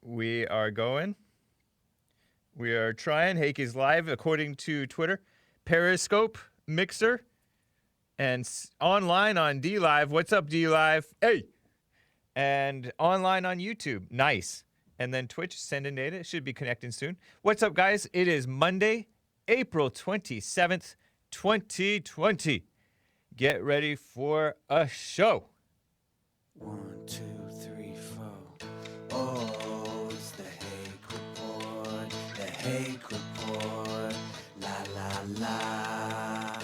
We are going. We are trying. Hake is live according to Twitter, Periscope, Mixer, and online on D Live. What's up, D Live? Hey! And online on YouTube. Nice. And then Twitch, send in data. It should be connecting soon. What's up, guys? It is Monday, April 27th, 2020. Get ready for a show. 1, 2, 3, 4. Oh, it's the Hake Report. The Hake Report. La la la.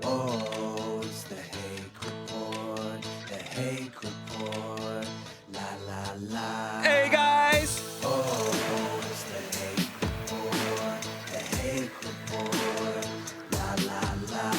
Oh, it's the Hake Report. The Hake Report. La la la. Hey, guys! Oh, it's the Hake Report. The Hake Report. La la la.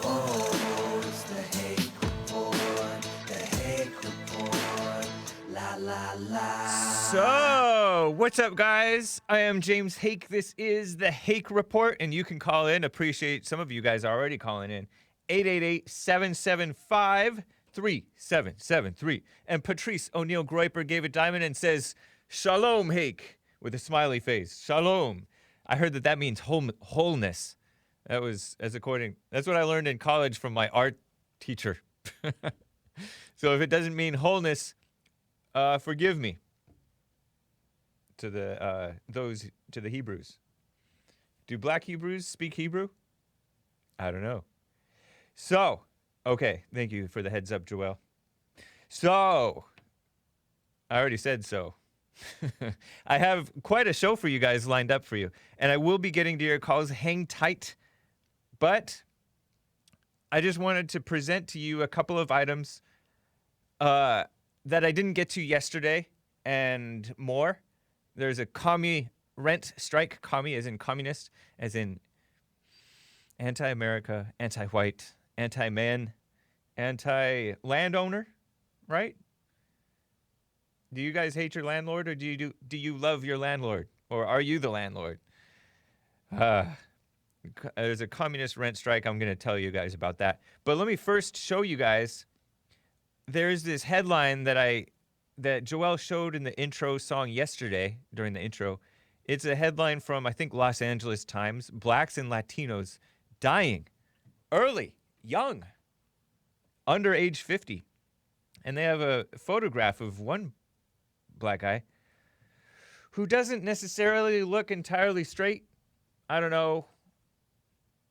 Oh, it's the Hake Report. The Hake Report. La la la. So, what's up, guys? I am James Hake. This is the Hake Report, and you can call in. Appreciate some of you guys already calling in. 888-775-3773. And Patrice O'Neill Groiper gave a diamond and says, Shalom, Hake, with a smiley face. Shalom. I heard that means wholeness. That was, that's what I learned in college from my art teacher. So if it doesn't mean wholeness, forgive me. To the Hebrews. Do black Hebrews speak Hebrew? I don't know. So, okay, thank you for the heads up, Joel. So, I already said so. I have quite a show for you guys lined up for you, and I will be getting to your calls. Hang tight. But I just wanted to present to you a couple of items that I didn't get to yesterday and more. There's a commie rent strike. Commie as in communist, as in anti-America, anti-white, anti-man, anti-landowner, right? Do you guys hate your landlord, or do you love your landlord, or are you the landlord? There's a communist rent strike. I'm going to tell you guys about that. But let me first show you guys. There's this headline that Joel showed in the intro song yesterday during the intro. It's a headline from, I think, Los Angeles Times. Blacks and Latinos dying early, young, under age 50. And they have a photograph of one black guy who doesn't necessarily look entirely straight. I don't know.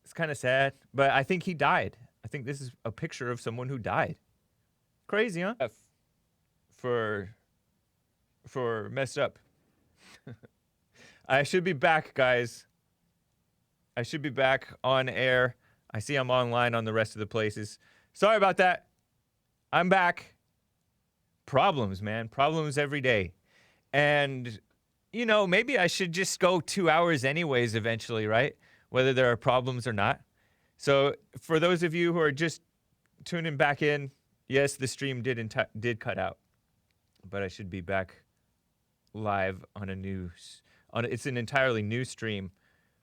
It's kind of sad, but I think he died. I think this is a picture of someone who died. Crazy, huh? For messed up. I should be back, guys. I should be back on air. I see I'm online on the rest of the places. Sorry about that. I'm back. Problems, man. Problems every day. And, you know, maybe I should just go 2 hours anyways eventually, right? Whether there are problems or not. So for those of you who are just tuning back in, yes, the stream did cut out. But I should be back live on it's an entirely new stream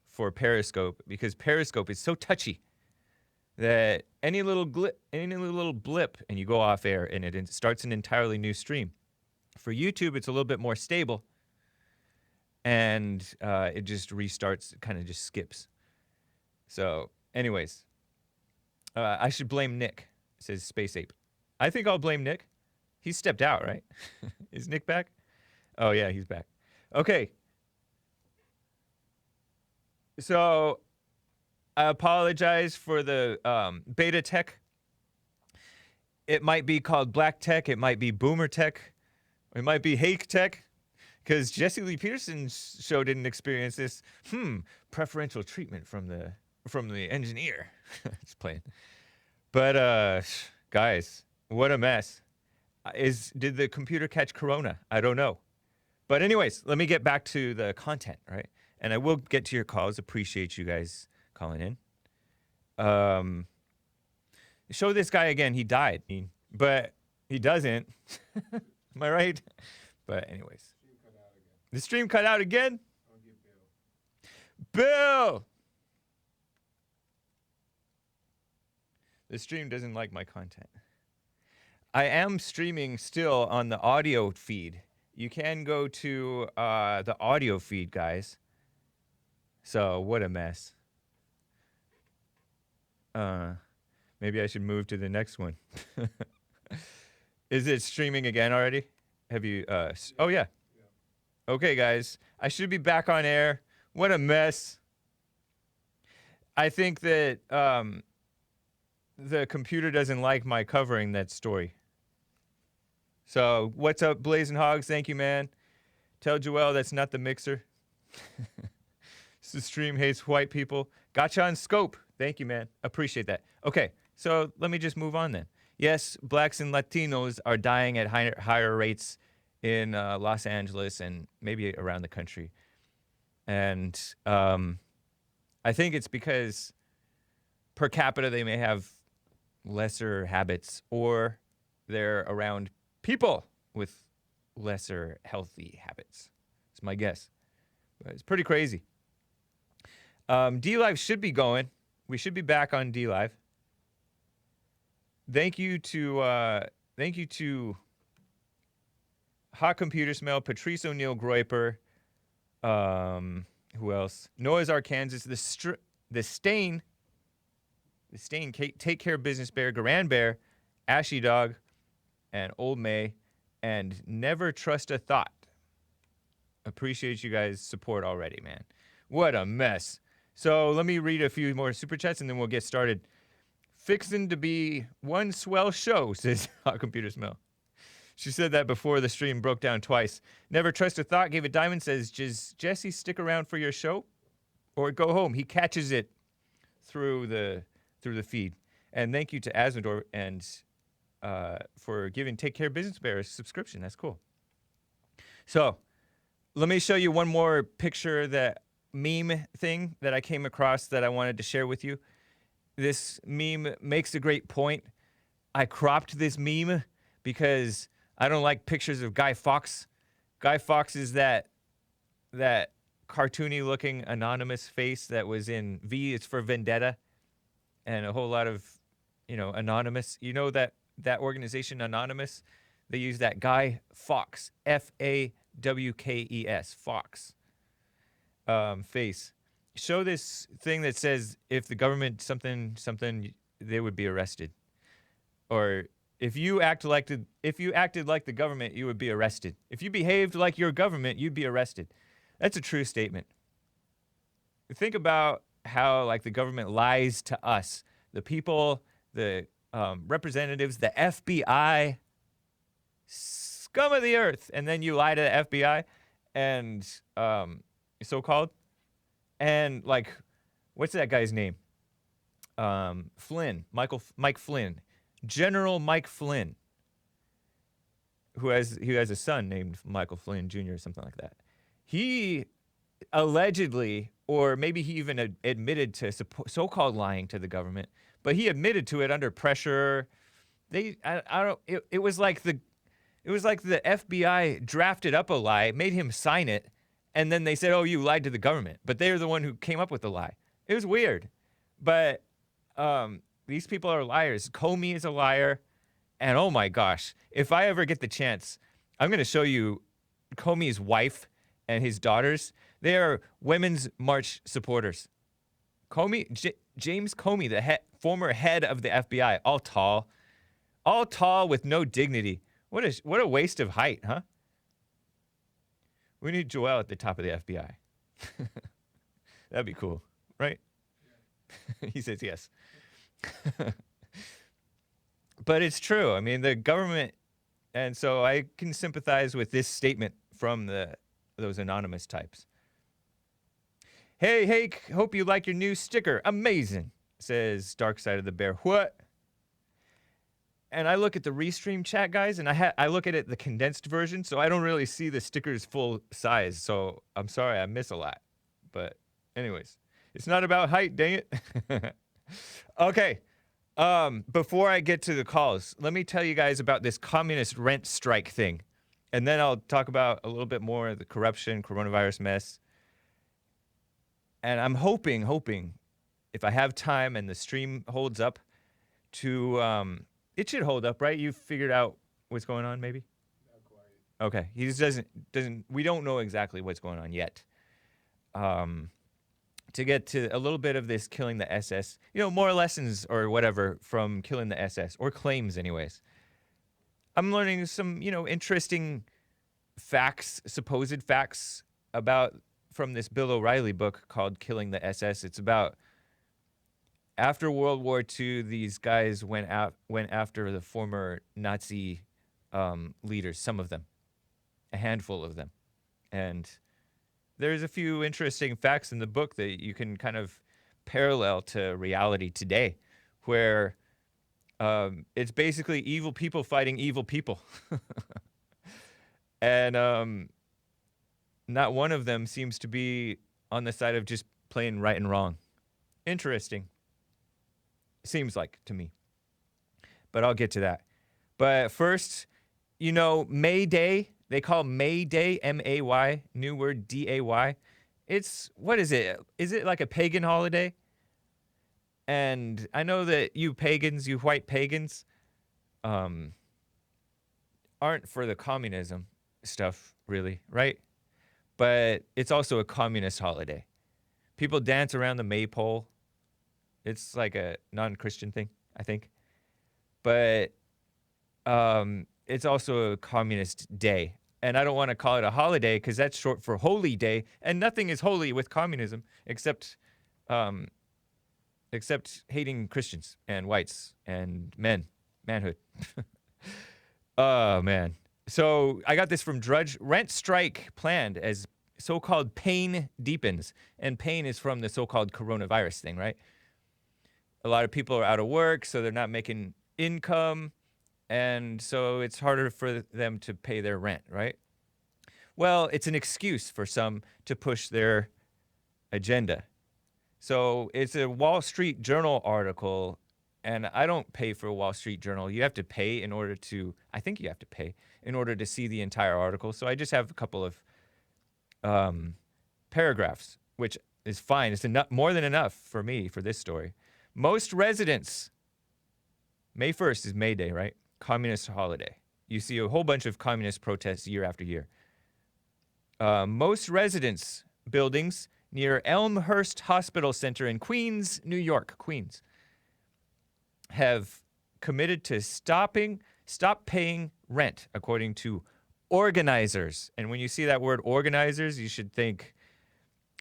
for Periscope, because Periscope is so touchy that any little blip, and you go off air, and it starts an entirely new stream. For YouTube, it's a little bit more stable, and it just restarts, kind of just skips. So, anyways, I should blame Nick, says Space Ape. I think I'll blame Nick. He stepped out, right? Is Nick back? Oh, yeah, he's back. Okay. So, I apologize for the beta tech. It might be called Black Tech. It might be Boomer Tech. It might be Hake Tech. Because Jesse Lee Peterson's show didn't experience this. Preferential treatment from the engineer. Just playing. But, guys, what a mess. Did the computer catch corona? I don't know. But anyways, let me get back to the content, right? And I will get to your calls. Appreciate you guys calling in. Show this guy again. He died. But he doesn't. Am I right? But anyways. The stream cut out again? I'll get Bill! The stream doesn't like my content. I am streaming still on the audio feed, you can go to the audio feed, guys. So what a mess. Maybe I should move to the next one. Is it streaming again already? Have you? Oh yeah. Okay, guys. I should be back on air. What a mess. I think that the computer doesn't like my covering that story. So what's up, Blazing Hogs? Thank you, man. Tell Joel that's not the mixer. The stream hates white people. Gotcha on scope. Thank you, man. Appreciate that. Okay, so let me just move on then. Yes, blacks and Latinos are dying at higher rates in Los Angeles and maybe around the country. And I think it's because per capita they may have lesser habits or they're around people with lesser healthy habits. It's my guess. But it's pretty crazy. D Live should be going. We should be back on D Live. Thank you to Hot Computer Smell, Patrice O'Neill Groiper, who else? Noah's Arkansas, the Stain, Take Care Business Bear, Garand Bear, Ashy Dog, and Old May, and Never Trust a Thought. Appreciate you guys' support already, man. What a mess. So let me read a few more super chats and then we'll get started. Fixin' to be one swell show, says Hot Computer Smell. She said that before the stream broke down twice. Never Trust a Thought gave a diamond, says, does Jesse stick around for your show or go home? He catches it through the feed. And thank you to Asmodor and for giving Take Care Business Bear a subscription. That's cool. So let me show you one more picture, that meme thing that I came across that I wanted to share with you. This meme makes a great point. I cropped this meme because I don't like pictures of Guy Fawkes. Guy Fawkes is that cartoony looking anonymous face that was in V is for Vendetta and a whole lot of, anonymous. You know that organization Anonymous? They use that Guy Fawkes, Fawkes, Fawkes. Face. Show this thing that says if the government something, they would be arrested. Or if you acted like the government, you would be arrested. If you behaved like your government, you'd be arrested. That's a true statement. Think about how the government lies to us, the people, the representatives, the FBI, scum of the earth, and then you lie to the FBI and so-called. And what's that guy's name? Flynn, Mike Flynn, General Mike Flynn, who has a son named Michael Flynn Jr. or something like that. He allegedly, or maybe he even admitted to so-called lying to the government, but he admitted to it under pressure. It was like the FBI drafted up a lie, made him sign it. And then they said, oh, you lied to the government. But they're the one who came up with the lie. It was weird. But these people are liars. Commie is a liar. And oh my gosh, if I ever get the chance, I'm going to show you Commie's wife and his daughters. They are Women's March supporters. James Comey, the former head of the FBI, all tall with no dignity. What a waste of height, huh? We need Joel at the top of the FBI. That'd be cool, right? He says yes. But it's true. I mean, the government, and so I can sympathize with this statement from those anonymous types. Hey, Hake, hope you like your new sticker. Amazing, says Dark Side of the Bear. What? And I look at the restream chat, guys, and I look at it the condensed version, so I don't really see the stickers full size. So I'm sorry, I miss a lot. But anyways, it's not about height, dang it. Okay. Before I get to the calls, let me tell you guys about this communist rent strike thing. And then I'll talk about a little bit more of the corruption, coronavirus mess. And I'm hoping, if I have time and the stream holds up, to... it should hold up, right? You've figured out what's going on, maybe? Okay, he just doesn't. We don't know exactly what's going on yet. To get to a little bit of this killing the SS, more lessons or whatever from killing the SS, or claims, anyways. I'm learning some, interesting facts, supposed facts about from this Bill O'Reilly book called Killing the SS. It's about after World War II, these guys went after the former Nazi leaders, some of them, a handful of them. And there's a few interesting facts in the book that you can kind of parallel to reality today, where it's basically evil people fighting evil people. And not one of them seems to be on the side of just plain right and wrong. Interesting. Seems like to me. But I'll get to that. But first, May Day. They call May Day, M-A-Y, new word, D-A-Y. It's, what is it? Is it like a pagan holiday? And I know that you pagans, you white pagans, aren't for the communism stuff, really, right? But it's also a communist holiday. People dance around the maypole. It's like a non-Christian thing, I think. But it's also a communist day. And I don't want to call it a holiday because that's short for holy day. And nothing is holy with communism except hating Christians and whites and manhood. Oh, man. So I got this from Drudge. Rent strike planned as so-called pain deepens. And pain is from the so-called coronavirus thing, right? A lot of people are out of work, so they're not making income. And so it's harder for them to pay their rent, right? Well, it's an excuse for some to push their agenda. So it's a Wall Street Journal article, and I don't pay for a Wall Street Journal. You have to pay in order to, I think you have to pay in order to see the entire article. So I just have a couple of paragraphs, which is fine. It's more than enough for me for this story. Most residents, May 1st is May Day, right? Communist holiday. You see a whole bunch of communist protests year after year. Most residence buildings near Elmhurst Hospital Center in Queens, New York, Queens, have committed to stop paying rent, according to organizers. And when you see that word organizers, you should think,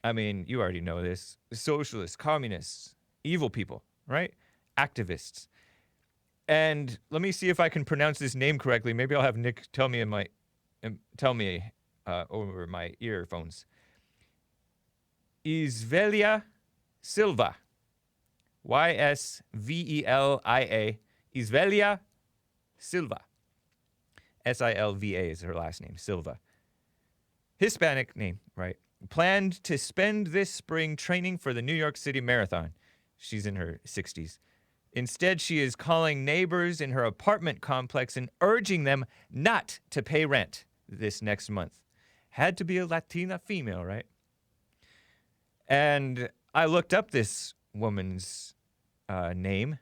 I mean, you already know this, socialists, communists, evil people, right? Activists. And let me see if I can pronounce this name correctly. Maybe I'll have Nick tell me over my earphones. Isvelia Silva. Y-S-V-E-L-I-A. Isvelia Silva. S-I-L-V-A is her last name, Silva. Hispanic name, right? Planned to spend this spring training for the New York City Marathon. She's in her 60s. Instead, she is calling neighbors in her apartment complex and urging them not to pay rent this next month. Had to be a Latina female, right? And I looked up this woman's name,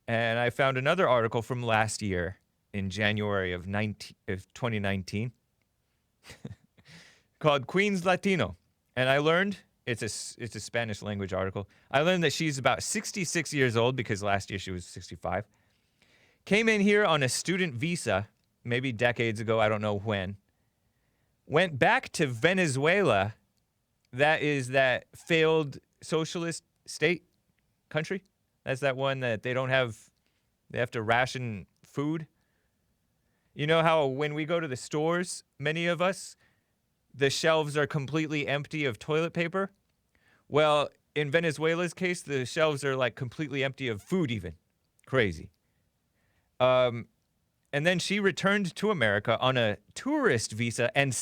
and I found another article from last year in January of 2019 called Queens Latino. And I learned, it's a Spanish language article, I learned that she's about 66 years old because last year she was 65. Came in here on a student visa, maybe decades ago, I don't know when. Went back to Venezuela, that is that failed socialist state country. That's that one that they have to ration food. You know how when we go to the stores, many of us, the shelves are completely empty of toilet paper? Well, in Venezuela's case, the shelves are like completely empty of food even. Crazy. And then she returned to America on a tourist visa and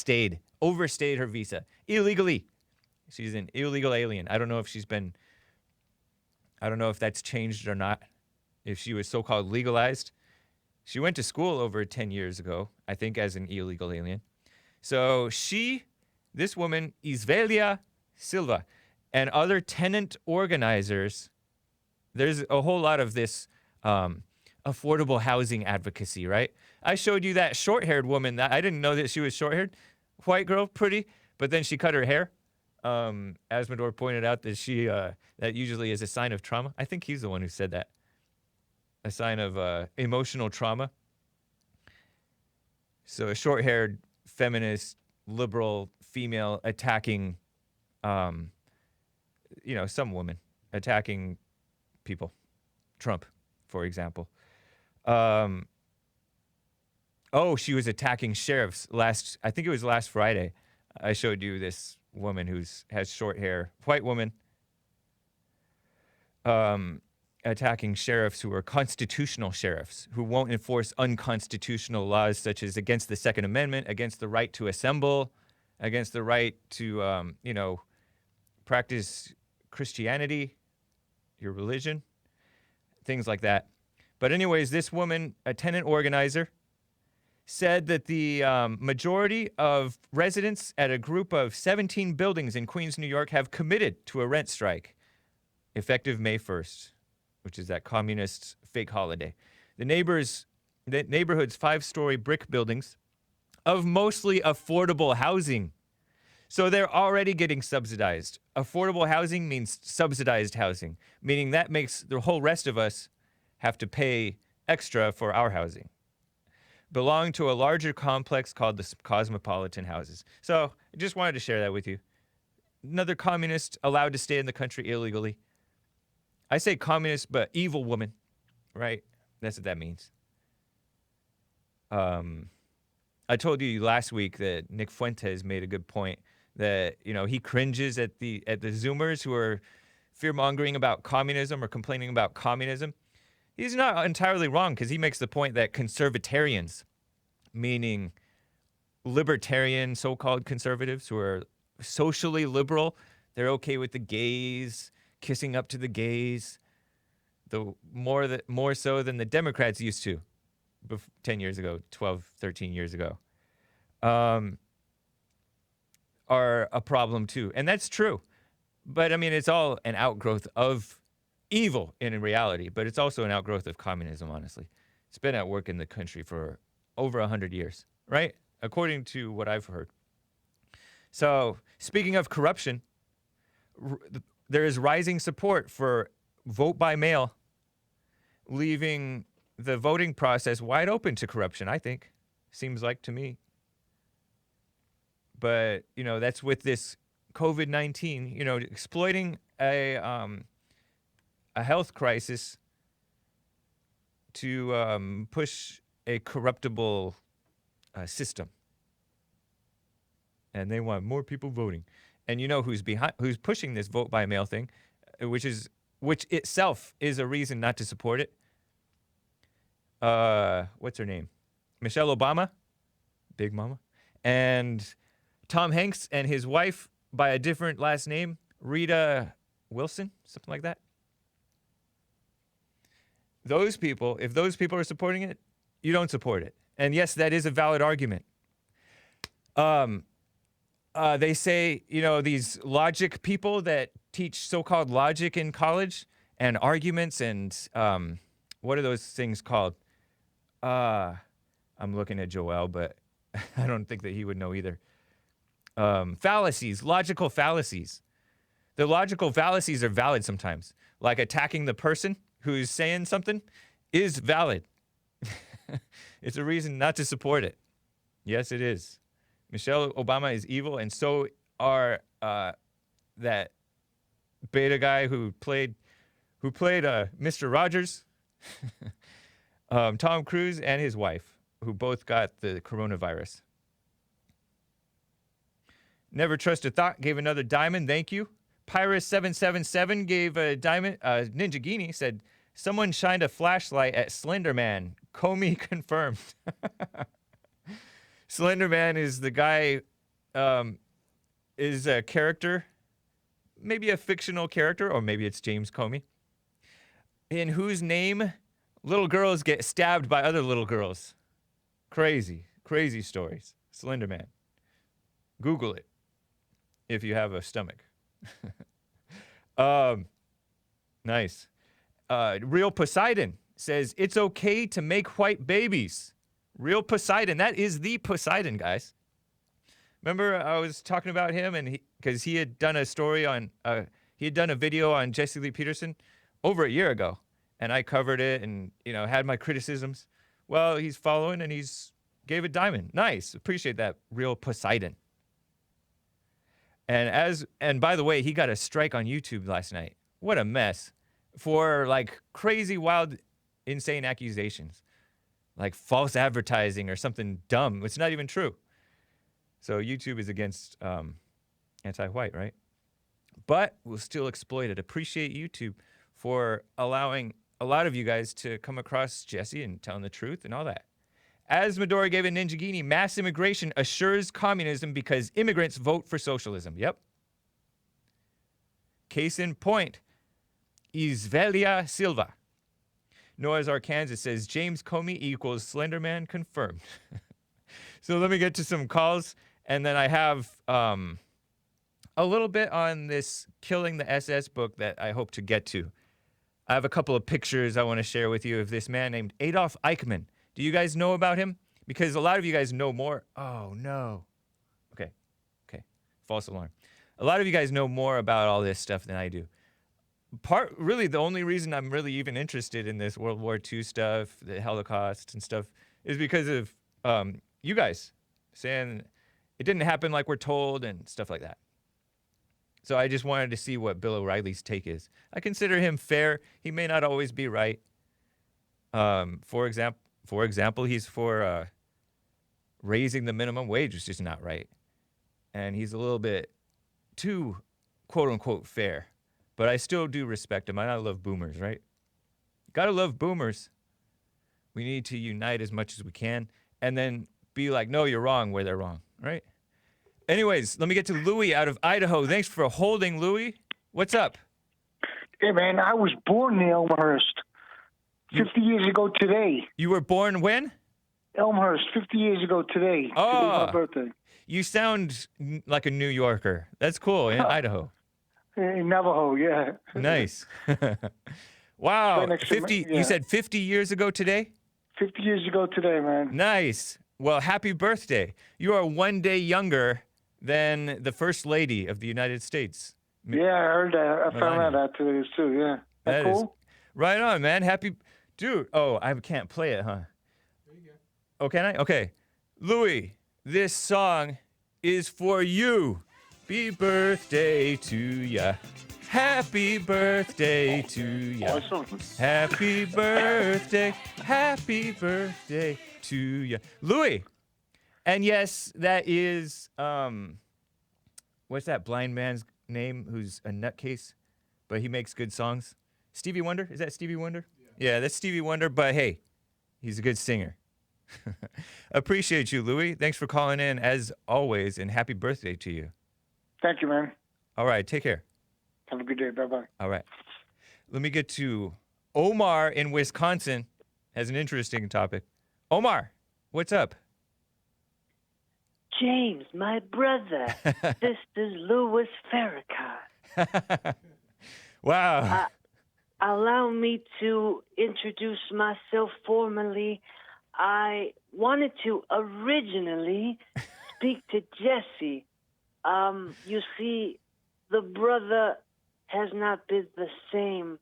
overstayed her visa illegally. She's an illegal alien. I don't know if that's changed or not, if she was so-called legalized. She went to school over 10 years ago, I think, as an illegal alien. So this woman, Isvelia Silva, and other tenant organizers, there's a whole lot of this affordable housing advocacy, right? I showed you that short-haired woman. That I didn't know that she was short-haired. White girl, pretty, but then she cut her hair. Asmodor pointed out that that usually is a sign of trauma. I think he's the one who said that. A sign of emotional trauma. So a short-haired, feminist, liberal female attacking, some woman attacking people. Trump, for example. She was attacking sheriffs I think it was last Friday. I showed you this woman has short hair, white woman, attacking sheriffs who are constitutional sheriffs who won't enforce unconstitutional laws such as against the Second Amendment, against the right to assemble, against the right to, practice Christianity, your religion, things like that. But anyways, this woman, a tenant organizer, said that the majority of residents at a group of 17 buildings in Queens, New York, have committed to a rent strike effective May 1st, which is that communist fake holiday. The neighborhood's 5-story brick buildings of mostly affordable housing. So they're already getting subsidized. Affordable housing means subsidized housing, meaning that makes the whole rest of us have to pay extra for our housing. Belong to a larger complex called the Cosmopolitan Houses. So I just wanted to share that with you. Another communist allowed to stay in the country illegally. I say communist, but evil woman, right? That's what that means. I told you last week that Nick Fuentes made a good point that, he cringes at the Zoomers who are fear-mongering about communism or complaining about communism. He's not entirely wrong because he makes the point that conservatarians, meaning libertarian so-called conservatives who are socially liberal, they're okay with the gays, kissing up to the gays, more so than the Democrats used to 10 years ago, 12, 13 years ago, are a problem too. And that's true. But I mean, it's all an outgrowth of evil in reality, but it's also an outgrowth of communism, honestly. It's been at work in the country for over 100 years, right? According to what I've heard. So, speaking of corruption, there is rising support for vote by mail, leaving the voting process wide open to corruption, I think. Seems like to me. But, that's with this COVID-19, exploiting a health crisis to push a corruptible system. And they want more people voting. And who's pushing this vote by mail thing, which itself is a reason not to support it. What's her name? Michelle Obama, Big Mama, and Tom Hanks and his wife by a different last name, Rita Wilson, something like that. If those people are supporting it, you don't support it. And yes, that is a valid argument. They say, these logic people that teach so-called logic in college and arguments and what are those things called? I'm looking at Joel, but I don't think that he would know either. Fallacies, logical fallacies. The logical fallacies are valid sometimes. Like attacking the person who's saying something is valid. It's a reason not to support it. Yes, it is. Michelle Obama is evil, and so are that beta guy who played Mr. Rogers, Tom Cruise, and his wife, who both got the coronavirus. Never Trust a Thought gave another diamond. Thank you. Pyrus777 gave a diamond. Ninja Genie said, someone shined a flashlight at Slender Man. Commie confirmed. Slender Man is the guy, is a character, maybe a fictional character, or maybe it's James Comey, in whose name little girls get stabbed by other little girls. Crazy, crazy stories. Slender Man. Google it if you have a stomach. Nice. Real Poseidon says, it's okay to make white babies. Real Poseidon. That is the Poseidon, guys. Remember I was talking about him and because he had done a story on, he had done a video on Jesse Lee Peterson over a year ago. And I covered it and, had my criticisms. Well, he's following and gave a diamond. Nice. Appreciate that. Real Poseidon. And by the way, he got a strike on YouTube last night. What a mess. For like crazy, wild, insane accusations. Like false advertising or something dumb. It's not even true. So YouTube is against anti-white, right? But we'll still exploit it. Appreciate YouTube for allowing a lot of you guys to come across Jesse and telling the truth and all that. As Midori gave a Ninjagini, mass immigration assures communism because immigrants vote for socialism. Yep. Case in point, Isvelia Silva. Noah's Arkansas says, James Comey equals Slenderman confirmed. So let me get to some calls. And then I have a little bit on this Killing the SS book that I hope to get to. I have a couple of pictures I want to share with you of this man named Adolf Eichmann. Do you guys know about him? Because a lot of you guys know more. Oh, no. Okay. False alarm. A lot of you guys know more about all this stuff than I do. Really, the only reason I'm really even interested in this World War II stuff, the Holocaust and stuff, is because of you guys saying it didn't happen like we're told and stuff like that. So I just wanted to see what Bill O'Reilly's take is. I consider him fair. He may not always be right. For example, he's for raising the minimum wage, which is not right. And he's a little bit too, quote-unquote, fair. But I still do respect him. I love boomers, right? Gotta love boomers. We need to unite as much as we can and then be like, no, you're wrong where they're wrong, right? Anyways, let me get to Louie out of Idaho. Thanks for holding, Louie. What's up? Hey, man, I was born in Elmhurst 50 years ago today. You were born when? Elmhurst, 50 years ago today. Oh. Today's my birthday. You sound like a New Yorker. That's cool, in Idaho. In Navajo, yeah. Nice. Wow. Right next to 50. yeah. You said 50 years ago today? 50 years ago today, man. Nice. Well, happy birthday. You are one day younger than the First Lady of the United States. Yeah, I heard that. I found out that today, too, yeah. That cool? Is right on, man. Happy... Dude, oh, I can't play it, huh? There you go. Oh, can I? Okay. Louie, this song is for you. Happy birthday to ya. Happy birthday to ya. Awesome. Happy birthday to ya. Louie. And yes, that is, what's that blind man's name who's a nutcase, but he makes good songs? Stevie Wonder? Is that Stevie Wonder? Yeah, that's Stevie Wonder, but hey, he's a good singer. Appreciate you, Louie. Thanks for calling in, as always, and happy birthday to you. Thank you, man. All right, take care. Have a good day. Bye-bye. All right. Let me get to Omar in Wisconsin. Has an interesting topic. Omar, what's up? James, my brother. This is Louis Farrakhan. Wow. Allow me to introduce myself formally. I wanted to originally speak to Jesse. You see, the brother has not been the same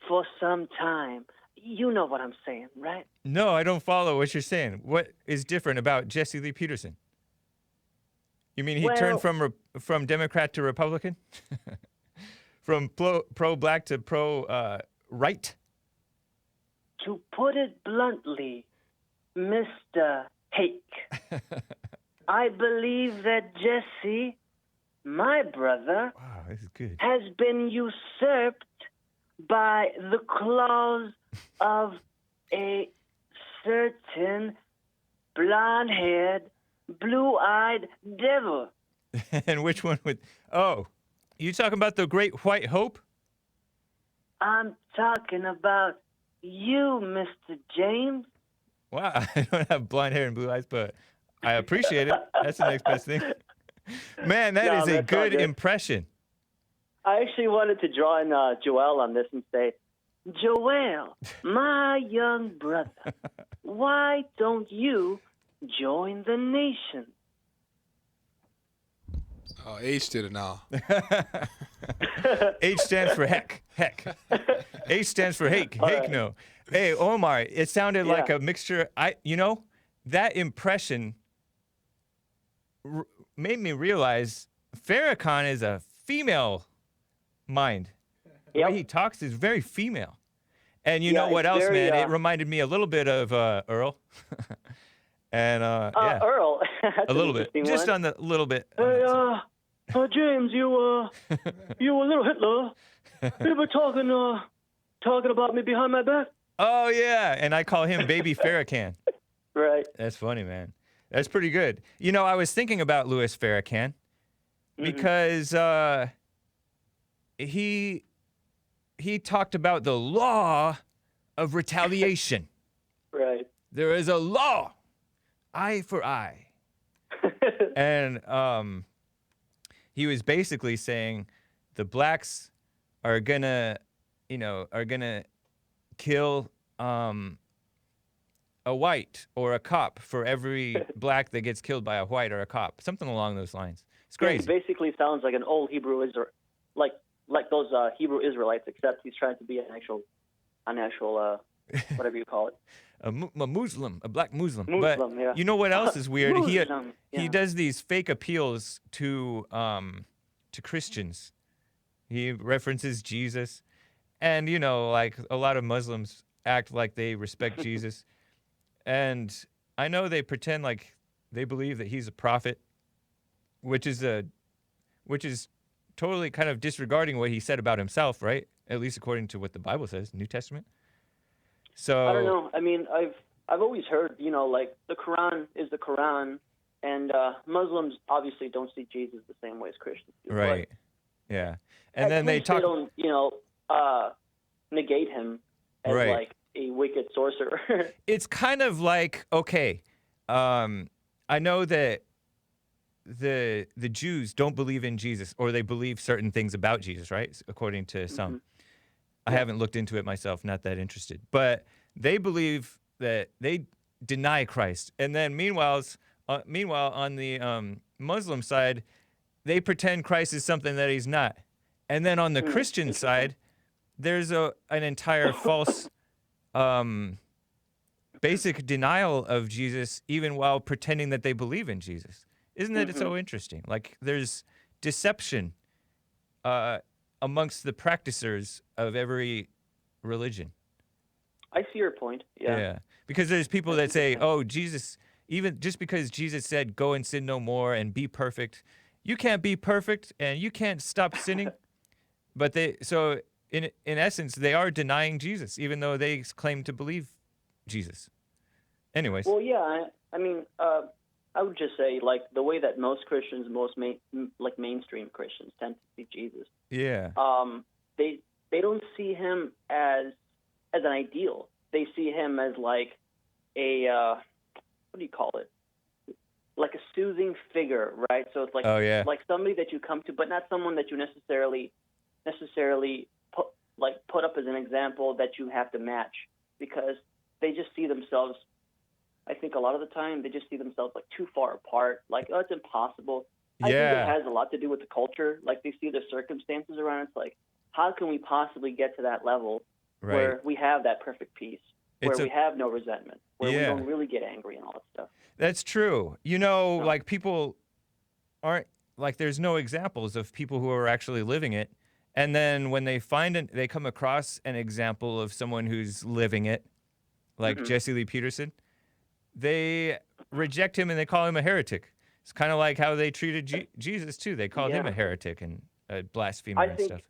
for some time. You know what I'm saying, right? No, I don't follow what you're saying. What is different about Jesse Lee Peterson? You mean he turned from Democrat to Republican? From pro-black to pro-right? To put it bluntly, Mr. Hake, I believe that Jesse, my brother, wow, this is good, has been usurped by the claws of a certain blonde-haired, blue-eyed devil. And which one would... Oh, you talking about the Great White Hope? I'm talking about you, Mr. James. Wow, I don't have blonde hair and blue eyes, but I appreciate it. That's the next best thing. Man, that is a good impression. I actually wanted to draw in Joel on this and say, Joel, my young brother, why don't you join the nation? Oh, H did it now. H stands for heck. Heck. H stands for hake. All Hake right. no. Hey, Omar, it sounded like Yeah. a mixture. That impression made me realize Farrakhan is a female mind. The Yep. way he talks is very female. And you know Yeah, what it's else, very, man? It reminded me a little bit of Earl. And yeah, Earl. That's a an little bit. interesting Just one. on the little bit. on Hey, that side. James, you a little Hitler. You were talking about me behind my back. Oh yeah, and I call him Baby Farrakhan. Right. That's funny, man. That's pretty good. You know, I was thinking about Louis Farrakhan because he talked about the law of retaliation. Right. There is a law, eye for eye, and he was basically saying the blacks are gonna kill a white or a cop for every black that gets killed by a white or a cop, something along those lines. It's Yeah, crazy. he basically sounds like an old Hebrew like those Hebrew Israelites, except he's trying to be an actual whatever you call it. A Muslim, a black Muslim. Muslim, But yeah. you know what else is weird? Muslim, He yeah. does these fake appeals to Christians. He references Jesus, and you know, like a lot of Muslims act like they respect Jesus, and I know they pretend like they believe that he's a prophet, which is totally kind of disregarding what he said about himself, right? At least according to what the Bible says, New Testament. So I don't know. I mean, I've always heard, like the Quran is the Quran, and Muslims obviously don't see Jesus the same way as Christians do. Right. Yeah. And At then they least talk. don't, negate him as Right. like a wicked sorcerer. It's kind of like, okay, I know that the Jews don't believe in Jesus, or they believe certain things about Jesus, right? According to some. I haven't looked into it myself, not that interested. But they believe that they deny Christ. And then meanwhile on the Muslim side, they pretend Christ is something that he's not. And then on the Christian side, there's an entire false basic denial of Jesus, even while pretending that they believe in Jesus. Isn't that so interesting? Like there's deception amongst the practicers of every religion. I see your point. Yeah. Because there's people that say, oh, Jesus, even just because Jesus said, go and sin no more and be perfect, you can't be perfect and you can't stop sinning. But in essence, they are denying Jesus, even though they claim to believe Jesus. Anyways. Well, yeah. I mean, I would just say, like, the way that most Christians, mainstream Christians tend to see Jesus. Yeah. They don't see him as an ideal. They see him as like a what do you call it? Like a soothing figure, right? So it's like like somebody that you come to, but not someone that you necessarily put up as an example that you have to match, because they just see themselves. I think a lot of the time they just see themselves like too far apart. Like, oh, it's impossible. I think it has a lot to do with the culture. Like they see the circumstances around. It's like, how can we possibly get to that level where we have that perfect peace, where we have no resentment, where we don't really get angry and all that stuff? That's true. You know, like people aren't like there's no examples of people who are actually living it. And then when they they come across an example of someone who's living it, like Jesse Lee Peterson, they reject him and they call him a heretic. It's kind of like how they treated Jesus too. They called him a heretic and a blasphemer and stuff.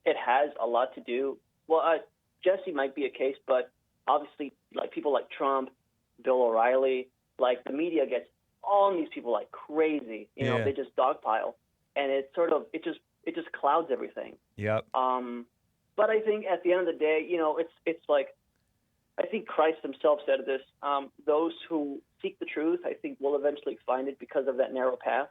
It has a lot to do. Well, Jesse might be a case, but obviously, like people like Trump, Bill O'Reilly, like the media gets on these people like crazy. You know, they just dogpile, and it just clouds everything. Yep. But I think at the end of the day, it's like, I think Christ himself said this: those who seek the truth, I think, will eventually find it because of that narrow path.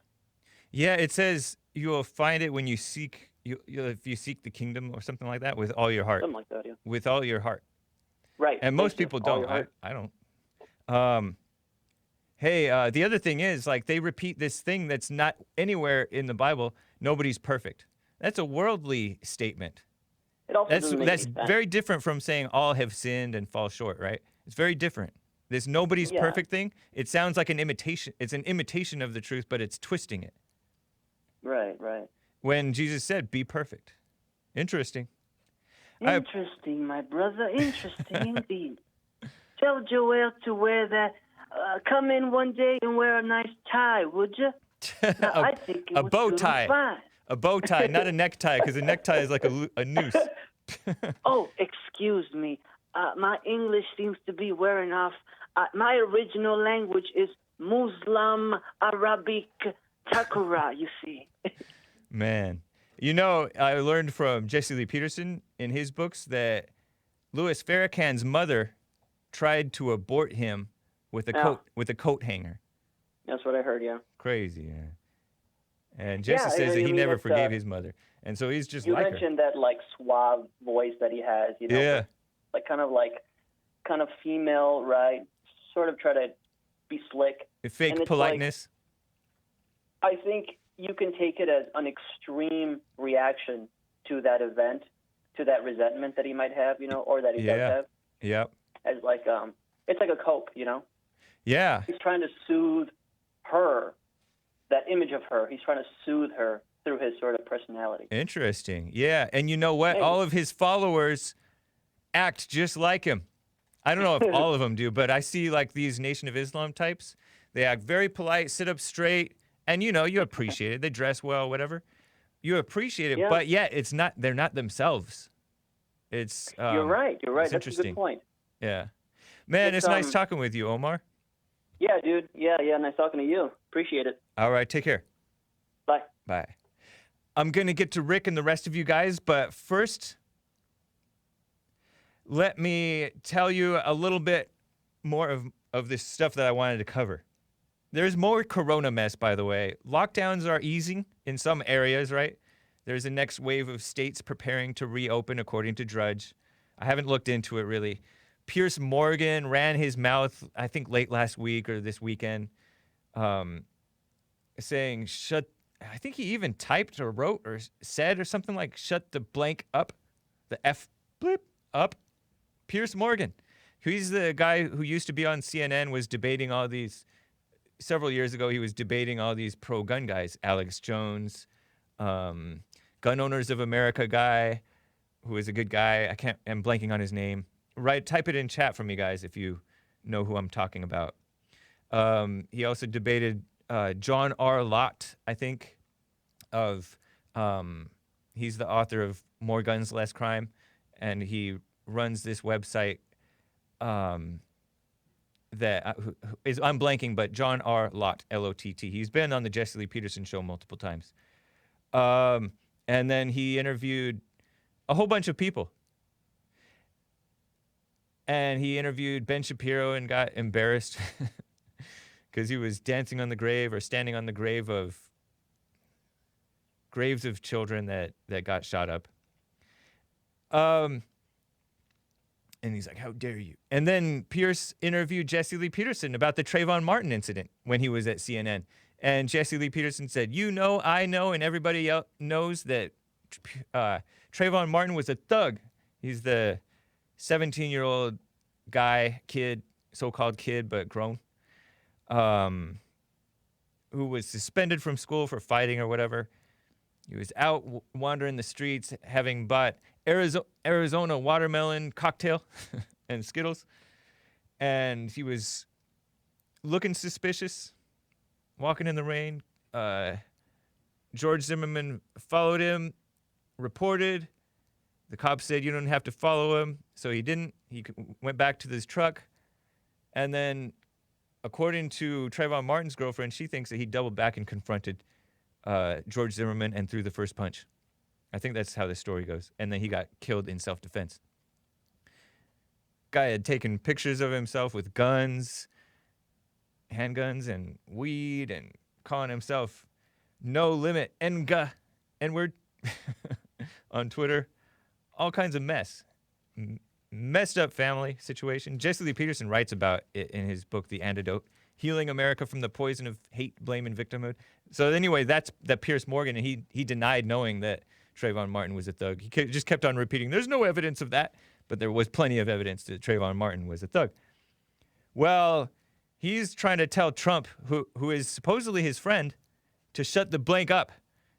Yeah, it says you will find it when you seek if you seek the kingdom or something like that with all your heart. Something like that, yeah. With all your heart. Right. And most Thank you. people All don't. your heart. I don't. Hey, the other thing is, like, they repeat this thing that's not anywhere in the Bible. Nobody's perfect. That's a worldly statement. It also doesn't make That's any sense. very different from saying all have sinned and fall short, right? It's very different. This nobody's Yeah. perfect thing, it sounds like an imitation. It's an imitation of the truth, but it's twisting it. Right. When Jesus said, be perfect. Interesting. I- Interesting, my brother. Interesting indeed. Tell Joel to wear that. Come in one day and wear a nice tie, would you? Now, I think it a would bow suit him tie. fine. A bow tie, not a necktie, because a necktie is like a noose. Oh, excuse me. My English seems to be wearing off. My original language is Muslim Arabic Takura, you see. Man. You know, I learned from Jesse Lee Peterson in his books that Louis Farrakhan's mother tried to abort him with a coat hanger. That's what I heard, yeah. Crazy, yeah. And Jesse says that he never forgave his mother. And so he's just You like her. mentioned that, like, suave voice that he has, you know? Yeah. Kind of female, right? Sort of try to be slick. Fake And it's politeness. I think you can take it as an extreme reaction to that event, to that resentment that he might have, you know, or that he does have. Yep. As like, it's like a cope, you know? Yeah. He's trying to soothe her, that image of her. He's trying to soothe her through his sort of personality. Interesting. Yeah. And you know what? Hey. All of his followers act just like him. I don't know if all of them do, but I see like these Nation of Islam types. They act very polite, sit up straight, and you know, you appreciate it. They dress well, whatever. You appreciate it, Yeah. but yeah, it's not. They're not themselves. It's. You're right. It's That's a interesting. good point. Yeah. Man, it's nice talking with you, Omar. Yeah, dude. Yeah. Nice talking to you. Appreciate it. All right, take care. Bye. Bye. I'm going to get to Rick and the rest of you guys, but first, let me tell you a little bit more of this stuff that I wanted to cover. There's more corona mess, by the way. Lockdowns are easing in some areas, right? There's a next wave of states preparing to reopen, according to Drudge. I haven't looked into it, really. Piers Morgan ran his mouth, I think, late last week or this weekend, saying, I think he even typed or wrote or said or something like, shut the blank up, the F blip up. Piers Morgan. He's the guy who used to be on CNN, was debating all these, several years ago, he was debating all these pro-gun guys. Alex Jones, Gun Owners of America guy, who is a good guy. I'm blanking on his name. Right, type it in chat for me, guys, if you know who I'm talking about. He also debated John R. Lott, I think, he's the author of More Guns, Less Crime, and he runs this website that is, I'm blanking, but John R. Lott, L-O-T-T. He's been on the Jesse Lee Peterson show multiple times. And then he interviewed a whole bunch of people. And he interviewed Ben Shapiro and got embarrassed because he was dancing on the grave or standing on the graves of children that got shot up. And he's like, how dare you? And then Pierce interviewed Jesse Lee Peterson about the Trayvon Martin incident when he was at CNN. And Jesse Lee Peterson said, you know, I know, and everybody else knows that Trayvon Martin was a thug. He's the 17-year-old guy, kid, so-called kid, but grown, who was suspended from school for fighting or whatever. He was out wandering the streets, having bought Arizona watermelon cocktail and Skittles. And he was looking suspicious, walking in the rain. George Zimmerman followed him, reported. The cops said, you don't have to follow him. So he didn't. He went back to his truck. And then, according to Trayvon Martin's girlfriend, she thinks that he doubled back and confronted George Zimmerman and threw the first punch. I think that's how the story goes. And then he got killed in self-defense. Guy had taken pictures of himself with guns, handguns, and weed, and calling himself No Limit Nga N-word. on Twitter. All kinds of mess. Messed up family situation. Jesse Lee Peterson writes about it in his book, The Antidote, Healing America from the Poison of Hate, Blame, and Victimhood. So anyway, that's that Piers Morgan, and he denied knowing that Trayvon Martin was a thug. He just kept on repeating, there's no evidence of that. But there was plenty of evidence that Trayvon Martin was a thug. Well, he's trying to tell Trump, who is supposedly his friend, to shut the blank up.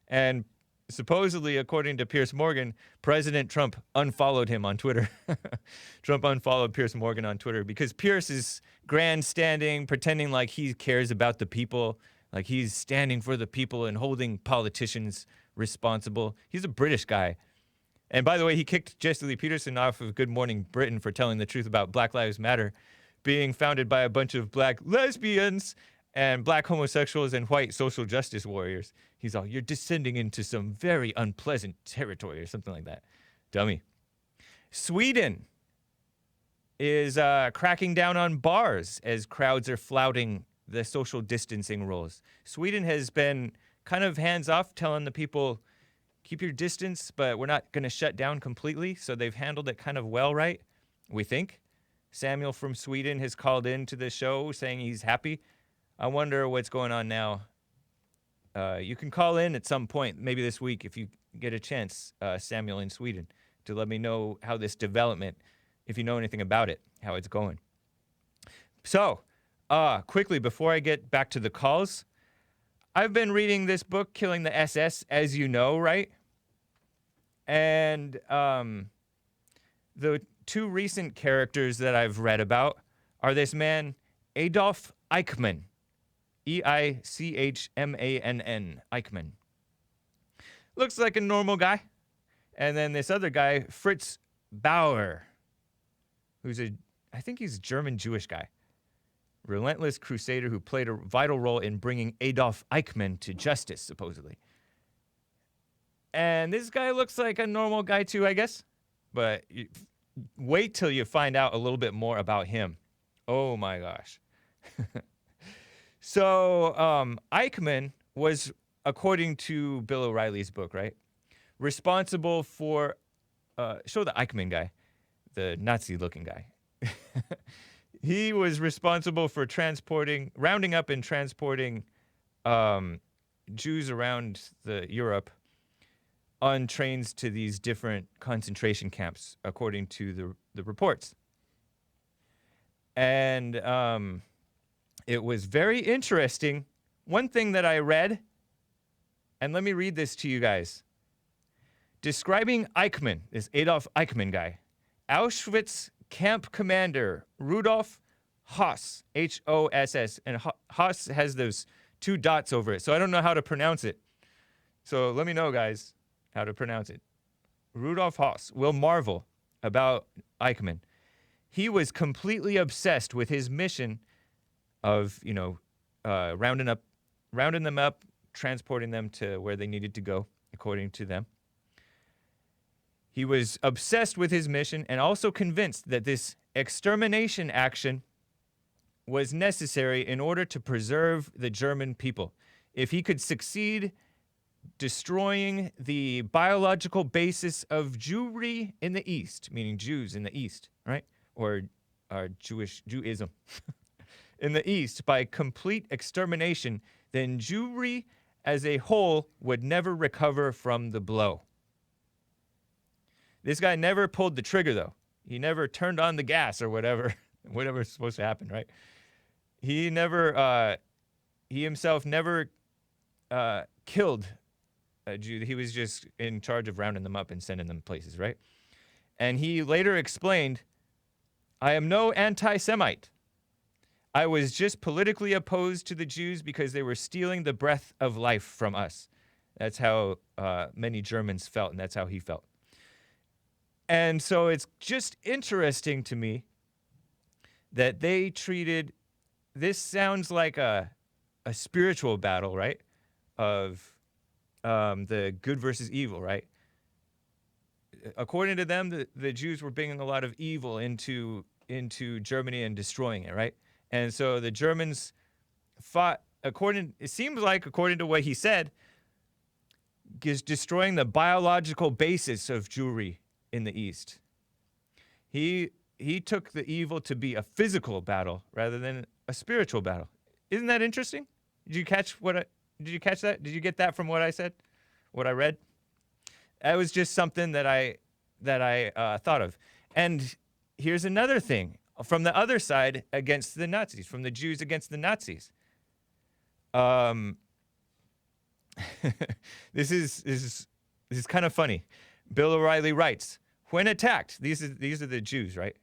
And supposedly, according to Piers Morgan, President Trump unfollowed him on Twitter. Trump unfollowed Piers Morgan on Twitter because Piers is grandstanding, pretending like he cares about the people, like he's standing for the people and holding politicians responsible. He's a British guy. And by the way, he kicked Jesse Lee Peterson off of Good Morning Britain for telling the truth about Black Lives Matter being founded by a bunch of black lesbians and black homosexuals and white social justice warriors. He's all, you're descending into some very unpleasant territory or something like that. Dummy. Sweden is cracking down on bars as crowds are flouting the social distancing rules. Sweden has been kind of hands off, telling the people, keep your distance, but we're not going to shut down completely. So they've handled it kind of well, right? We think. Samuel from Sweden has called in to the show saying he's happy. I wonder what's going on now. You can call in at some point, maybe this week, if you get a chance, Samuel in Sweden, to let me know how this development, if you know anything about it, how it's going. So, quickly, before I get back to the calls, I've been reading this book, Killing the SS, as you know, right? And the two recent characters that I've read about are this man, Adolf Eichmann, Eichmann, Eichmann. Looks like a normal guy. And then this other guy, Fritz Bauer, who's I think he's a German Jewish guy. Relentless crusader who played a vital role in bringing Adolf Eichmann to justice, supposedly. And this guy looks like a normal guy too, I guess. But wait till you find out a little bit more about him. Oh my gosh. So Eichmann was, according to Bill O'Reilly's book, right, responsible for, show the Eichmann guy, the Nazi-looking guy. He was responsible for rounding up and transporting Jews around Europe on trains to these different concentration camps, according to the reports. And it was very interesting. One thing that I read, and let me read this to you guys. Describing Eichmann, this Adolf Eichmann guy, Auschwitz camp commander Rudolf Hoss, H-O-S-S, and Hoss has those 2 dots over it, so I don't know how to pronounce it. So let me know, guys, how to pronounce it. Rudolf Hoss will marvel about Eichmann. He was completely obsessed with his mission of, rounding them up, transporting them to where they needed to go, according to them. He was obsessed with his mission and also convinced that this extermination action was necessary in order to preserve the German people. If he could succeed destroying the biological basis of Jewry in the East, meaning Jews in the East, right? Or Jewism in the East by complete extermination, then Jewry as a whole would never recover from the blow. This guy never pulled the trigger, though. He never turned on the gas or whatever is supposed to happen, right? He himself never killed a Jew. He was just in charge of rounding them up and sending them places, right? And he later explained, I am no anti-Semite. I was just politically opposed to the Jews because they were stealing the breath of life from us. That's how many Germans felt, and that's how he felt. And so it's just interesting to me that they treated, this sounds like a spiritual battle, right? Of the good versus evil, right? According to them, the Jews were bringing a lot of evil into Germany and destroying it, right? And so the Germans fought, according to what he said, is destroying the biological basis of Jewry in the East. He took the evil to be a physical battle rather than a spiritual battle. Isn't that interesting? Did you catch that? Did you get that from what I said? What I read? That was just something that I thought of. And here's another thing from the other side against the Nazis, from the Jews against the Nazis. This is kind of funny. Bill O'Reilly writes, when attacked, these are the Jews, right?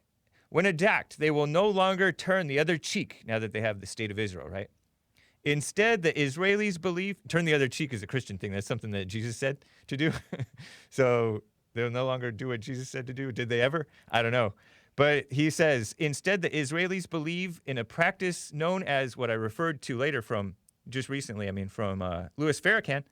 When attacked, they will no longer turn the other cheek now that they have the state of Israel, right? Instead, the Israelis believe, turn the other cheek is a Christian thing. That's something that Jesus said to do. So they'll no longer do what Jesus said to do. Did they ever? I don't know. But he says, instead, the Israelis believe in a practice known as what I referred to later from just recently, from Louis Farrakhan,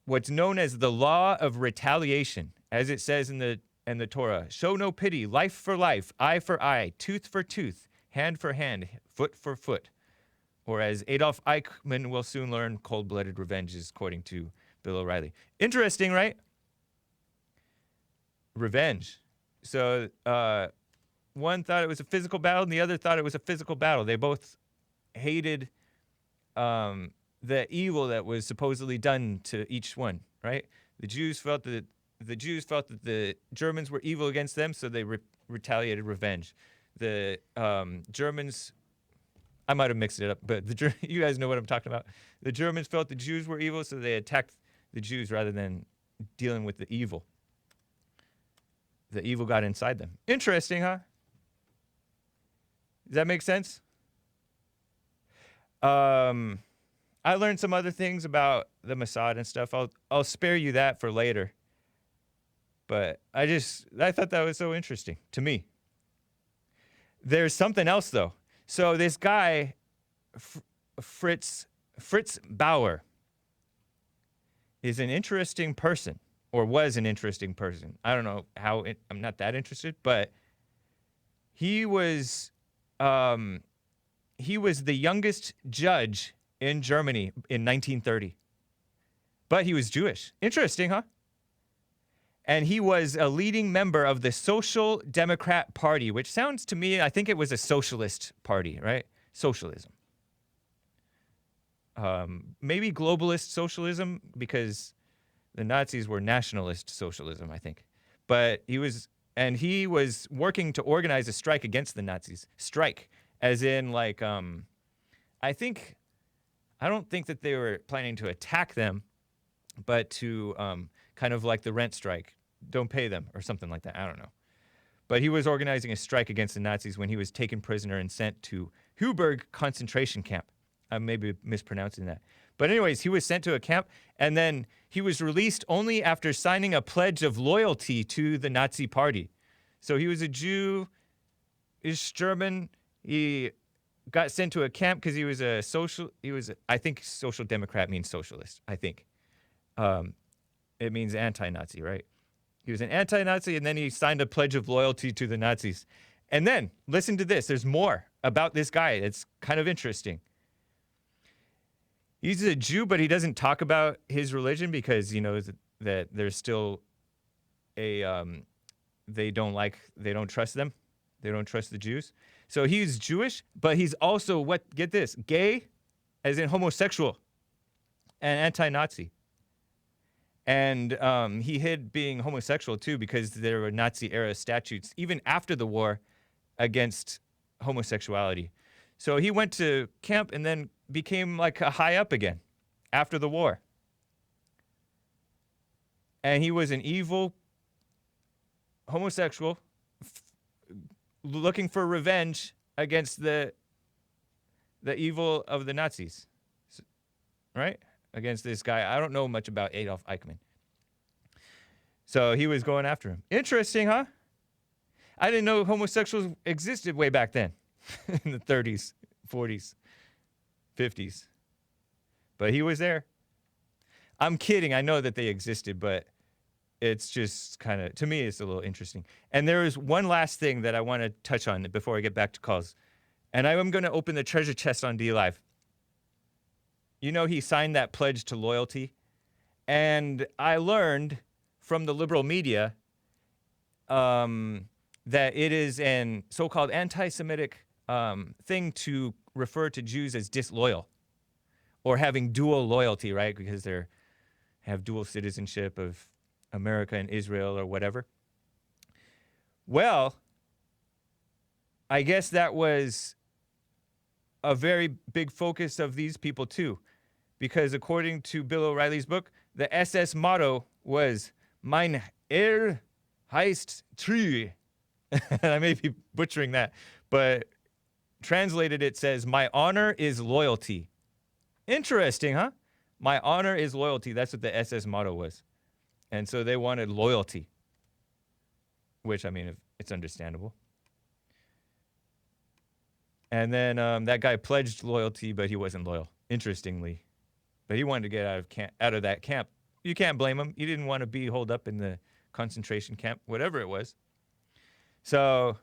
what's known as the law of retaliation, as it says in the Torah. Show no pity, life for life, eye for eye, tooth for tooth, hand for hand, foot for foot. Or as Adolf Eichmann will soon learn, cold-blooded revenge is according to Bill O'Reilly. Interesting, right? Revenge. So one thought it was a physical battle, and the other thought it was a physical battle. They both hated the evil that was supposedly done to each one, right? The Jews felt that the Germans were evil against them, so they retaliated revenge. The Germans, I might have mixed it up, but you guys know what I'm talking about. The Germans felt the Jews were evil, so they attacked the Jews rather than dealing with the evil. The evil got inside them. Interesting, huh? Does that make sense? I learned some other things about the Mossad and stuff. I'll spare you that for later. But I thought that was so interesting to me. There's something else though. So this guy, Fritz Bauer, is an interesting person, or was an interesting person. I don't know how. I'm not that interested, but he was the youngest judge in Germany in 1930. But he was Jewish. Interesting, huh? And he was a leading member of the Social Democrat Party, which sounds to me, I think it was a socialist party, right? Socialism. Maybe globalist socialism, because the Nazis were nationalist socialism, I think. But he was working to organize a strike against the Nazis. Strike, as in like, I don't think that they were planning to attack them, but to kind of like the rent strike. Don't pay them or something like that. I don't know. But he was organizing a strike against the Nazis when he was taken prisoner and sent to Heuberg concentration camp. I may be mispronouncing that. But anyways, he was sent to a camp, and then he was released only after signing a pledge of loyalty to the Nazi party. So he was a Jew, is German. He got sent to a camp because he was I think social democrat means socialist, I think. It means anti-Nazi, right? He was an anti-Nazi, and then he signed a pledge of loyalty to the Nazis. And then, listen to this. There's more about this guy. It's kind of interesting. He's a Jew, but he doesn't talk about his religion because he knows that there's still they don't trust them. They don't trust the Jews. So he's Jewish, but he's also, get this, gay, as in homosexual, and anti-Nazi. And he hid being homosexual, too, because there were Nazi-era statutes, even after the war, against homosexuality. So he went to camp and then became like a high up again after the war. And he was an evil homosexual looking for revenge against the evil of the Nazis, right? Against this guy. I don't know much about Adolf Eichmann. So he was going after him. Interesting, huh? I didn't know homosexuals existed way back then in the 30s, 40s, 50s. But he was there. I'm kidding. I know that they existed, but it's just kind of, to me, it's a little interesting. And there is one last thing that I want to touch on before I get back to calls. And I am going to open the treasure chest on D Live. You know, he signed that pledge to loyalty, And I learned from the liberal media that it is an so-called anti-Semitic thing to refer to Jews as disloyal or having dual loyalty, right? Because they have dual citizenship of America and Israel or whatever. Well, I guess that was a very big focus of these people too, because according to Bill O'Reilly's book, the SS motto was "Mein Ehr heißt Treue." I may be butchering that, but translated it says, "My honor is loyalty." Interesting, huh? My honor is loyalty. That's what the SS motto was. And so they wanted loyalty, which, I mean, it's understandable. And then that guy pledged loyalty, but he wasn't loyal, interestingly. But he wanted to get out of that camp. You can't blame him. He didn't want to be holed up in the concentration camp, whatever it was. So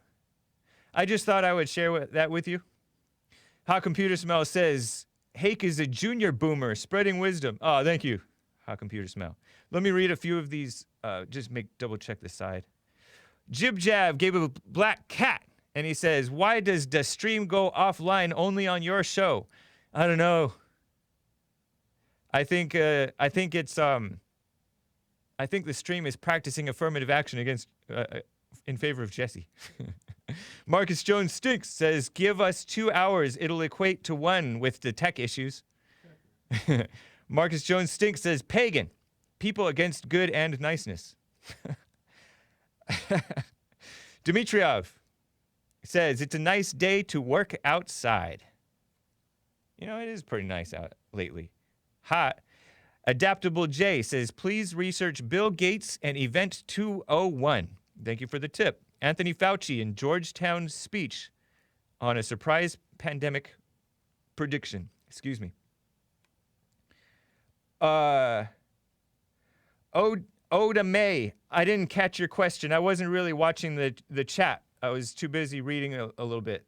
I just thought I would share that with you. How Computer Smell says, Hake is a junior boomer spreading wisdom. Oh, thank you, How Computer Smell. Let me read a few of these. Just double check the side. Jib Jab gave a black cat, and he says, "Why does the stream go offline only on your show?" I don't know. I think it's I think the stream is practicing affirmative action against in favor of Jesse. Marcus Jones Stinks says, "Give us 2 hours. It'll equate to 1 with the tech issues." Marcus Jones Stinks says, "Pagan. People against good and niceness." Dmitriev says, "It's a nice day to work outside." You know, it is pretty nice out lately. Hot. Adaptable J says, "Please research Bill Gates and Event 201. Thank you for the tip. Anthony Fauci in Georgetown's speech on a surprise pandemic prediction. Excuse me. Oda May, I didn't catch your question. I wasn't really watching the chat. I was too busy reading a little bit.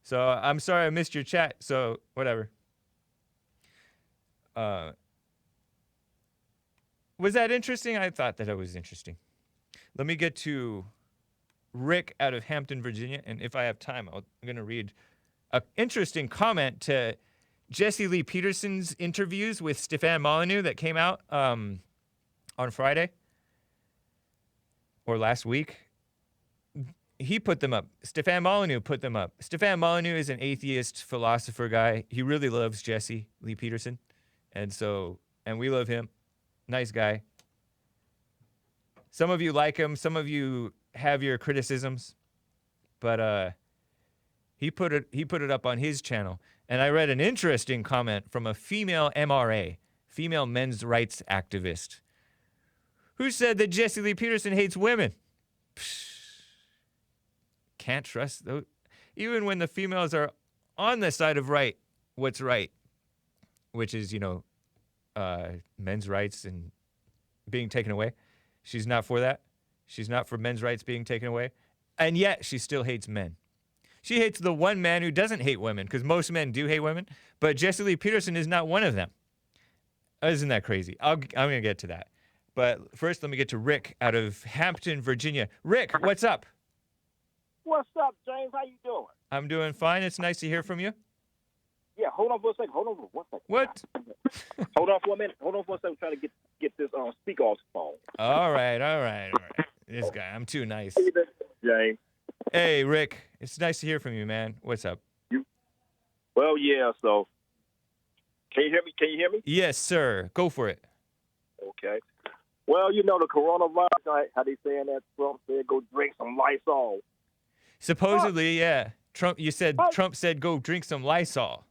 So I'm sorry I missed your chat, so whatever. Was that interesting? I thought that it was interesting. Let me get to Rick out of Hampton, Virginia, and if I have time, I'm going to read an interesting comment to Jesse Lee Peterson's interviews with Stefan Molyneux that came out on Friday or last week. He put them up. Stefan Molyneux put them up. Stefan Molyneux is an atheist philosopher guy. He really loves Jesse Lee Peterson, and we love him. Nice guy. Some of you like him. Some of you have your criticisms, but he put it up on his channel, and I read an interesting comment from a female MRA, female men's rights activist, who said that Jesse Lee Peterson hates women. Can't trust those, even when the females are on the side of what's right, which is, men's rights and being taken away. She's not for that. She's not for men's rights being taken away. And yet she still hates men. She hates the one man who doesn't hate women, because most men do hate women, but Jesse Lee Peterson is not one of them. Isn't that crazy? I'm going to get to that. But first, let me get to Rick out of Hampton, Virginia. Rick, what's up? What's up, James? How you doing? I'm doing fine. It's nice to hear from you. Yeah, hold on for a second. Hold on for 1 second. What? Hold on for a minute. Hold on for a second. I'm trying to get this speaker off the phone. All right. This guy, I'm too nice. Hey, James. Hey, Rick. It's nice to hear from you, man. What's up? Well, yeah, so can you hear me? Can you hear me? Yes, sir. Go for it. Okay. Well, the coronavirus, how they saying that? Trump said go drink some Lysol. Supposedly, yeah. Trump said go drink some Lysol.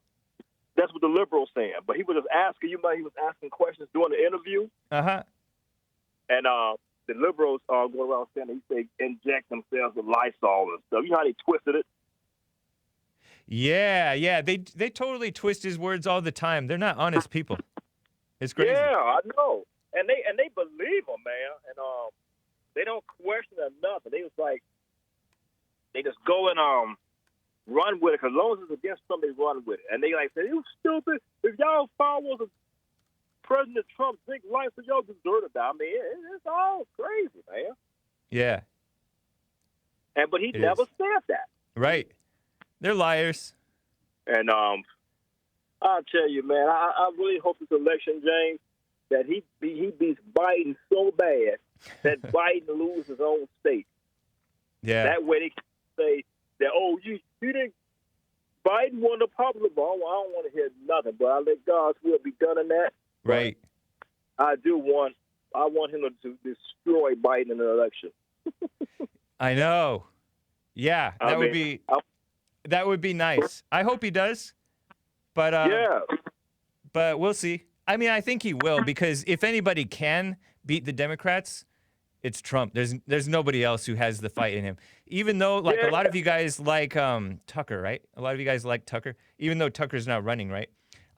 That's what the liberals saying. But he was just asking, he was asking questions during the interview. Uh-huh. And the liberals are going around saying, he said, inject themselves with Lysol and stuff. You know how they twisted it? Yeah. They totally twist his words all the time. They're not honest people. It's crazy. Yeah, I know. And they believe him, man. And they don't question it nothing. They was like, they just go and run with it. Because as long as it's against something, they run with it. And they like say, you stupid. If y'all followers of President Trump think life, so y'all deserve to die. I mean, it's all crazy, man. Yeah. But he It never is. said that. Right. They're liars. And I'll tell you, man, I really hope this election, James, that he beats Biden so bad that Biden loses his own state. Yeah. That way they can say that, oh, you didn't. Biden won the popular vote. I don't want to hear nothing, but I let God's will be done in that. Right. I want him to destroy Biden in the election. I know. Yeah, that would be nice. I hope he does. But yeah. But we'll see. I mean, I think he will, because if anybody can beat the Democrats, it's Trump. There's nobody else who has the fight in him. Even though, like, a lot of you guys like Tucker, right? A lot of you guys like Tucker, even though Tucker's not running, right?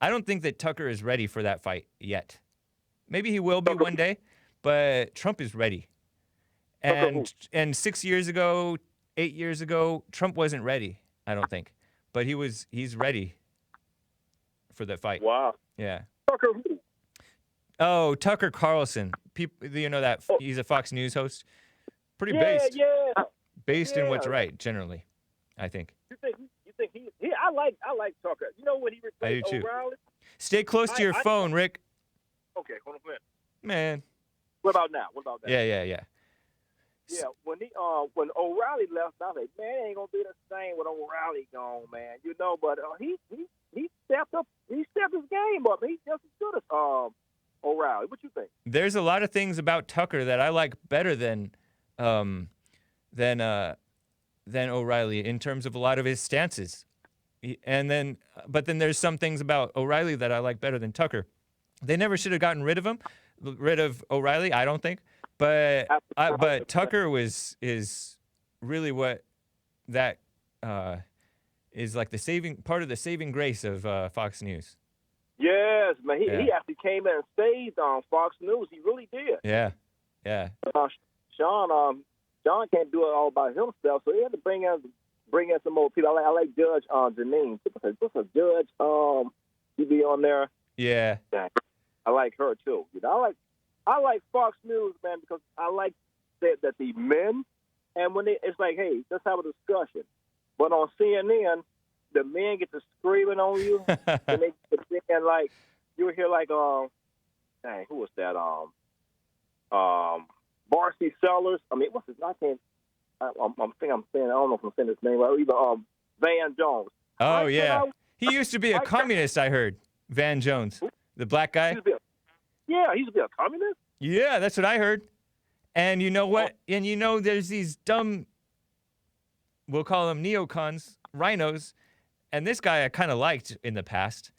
I don't think that Tucker is ready for that fight yet. Maybe he will be one day, but Trump is ready. And 6 years ago, 8 years ago, Trump wasn't ready, I don't think. But he's ready for that fight. Wow. Yeah. Tucker who? Oh, Tucker Carlson. People, you know that he's a Fox News host. Pretty based in what's right, generally, I think. You think he I like Tucker. You know when he replaced I do too. O'Reilly? Stay close to your phone, Rick. Okay, hold on a minute. Man. What about now? Yeah. Yeah, when O'Reilly left, I was like, man, it ain't gonna be the same with O'Reilly gone, man. You know, but he stepped up. He stepped his game up. He's just as good as O'Reilly. What you think? There's a lot of things about Tucker that I like better than O'Reilly in terms of a lot of his stances. But then there's some things about O'Reilly that I like better than Tucker. They never should have gotten rid of O'Reilly, I don't think. But Tucker is really what that is like part of the saving grace of Fox News. Yes, man. He actually came in and saved on Fox News. He really did. Yeah. Sean can't do it all by himself, so he had to bring in some more people. I like Judge Janine. What's a judge? He be on there. Yeah. I like her too. You know, I like Fox News, man, because I like that the men, and when it's like, hey, let's have a discussion. But on CNN, the men get to screaming on you, and like you hear like dang, who was that? Barcy Sellers. I mean, what's his? I think I'm saying. I don't know if I'm saying his name right. Either Van Jones. Oh yeah, he used to be a communist. I heard Van Jones, the black guy. He used to be a communist. Yeah, that's what I heard. And you know what? And you know, there's these dumb, we'll call them neocons, rhinos, and this guy I kind of liked in the past,